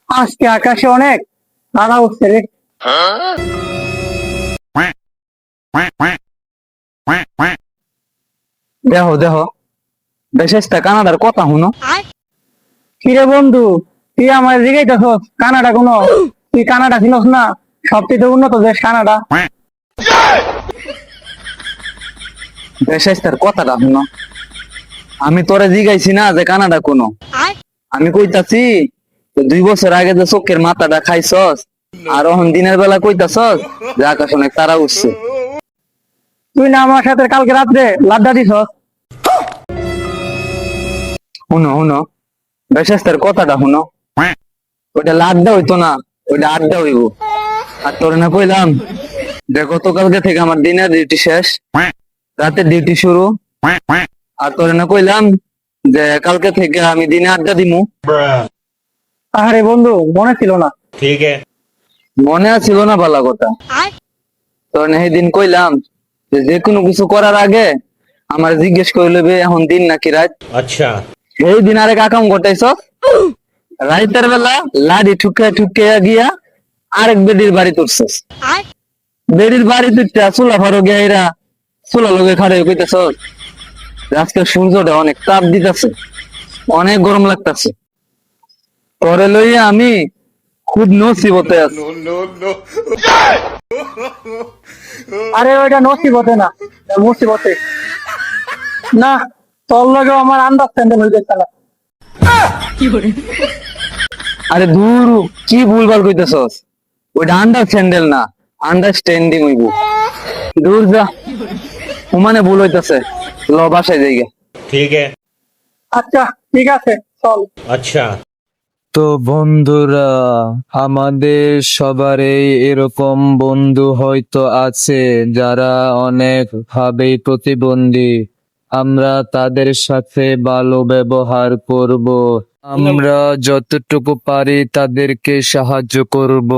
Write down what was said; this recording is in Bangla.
আজকে আকাশে অনেক তারা উঠছে রে। দেহ দেহ বেশেষটা কানাডার কথা শুনো। কিরে বন্ধু, তুই আমার জিগাইতেছস কানাডা কোনো? তুই কানাডা ছিলস না? সবচেয়ে উন্নত দেশ কানাডা। বেশেষটার কথাটা শুনো। আমি তোরে জিগাইছি না যে কানাডা কোনো, আমি কইতাছি 2 বছর আগে যে চোখের মাথাটা খাইছস আর এখন দিনের বেলা কইতাছস যে আকাশ অনেক তারা উঠছে। তুই না আমার সাথে কালকে রাত্রে লাড্ডা দিছস? শুনো শুনো বেশেষটার কথাটা শুনো। ওইটা লাড্ডা হইতো না, ওইটা আড্ডা হইব। আর তোরে না কইলাম যে গতকালকে থেকে আমার দিনের ডিউটি শেষ, রাতের ডিউটি শুরু। আর তোরে না কইলাম যে কালকে থেকে আমি দিনে আড্ডা দিমু। আরে বন্ধু, মনে ছিল না। ठीक है। মনে আছিল না ভালো কথা। তোর না সেদিন কইলাম যে যে কোনো কিছু করার আগে আমার জিজ্ঞেস করে লইবে এখন দিন নাকি রাত। अच्छा। সেই দিন আরেক আকাম ঘটাইছ। রাইতের বেলা লাডি ঠুকে ঠুকে গিয়া আরেক বেডির বাড়ি তুলছস। বেডির বাড়ি তুলতে চুলা ফারো গিয়া চুলা লগে খাড়ে কইতেছ আজকে সূর্যটা অনেক তাপ দিতেছে, অনেক গরম লাগতেছে। পরে লইয়া আমি খুব নসিবতে আছি। আরে ওইটা নসিবতে না, মুসিবতে। না, তোর লগে আমার আন্ডারস্ট্যান্ডিং হইতেছে না। আরে দূর, কি ভুলভাল কইতেছস? ওইটা আন্ডারস্ট্যান্ডেল না, আন্ডারস্ট্যান্ডিং হইব। দূর যা, ওমানে ভুল হইতাছে। ল বাসায় যাইগে। ठीक है। আচ্ছা ঠিক আছে, চল। अच्छा। তো বন্ধুরা, আমাদের সবারই এরকম বন্ধু হয়তো আছে যারা অনেক ভাবেই প্রতিবন্ধী। আমরা তাদের সাথে ভালো ব্যবহার করব। আমরা যতটুকু পারি তাদেরকে সাহায্য করব।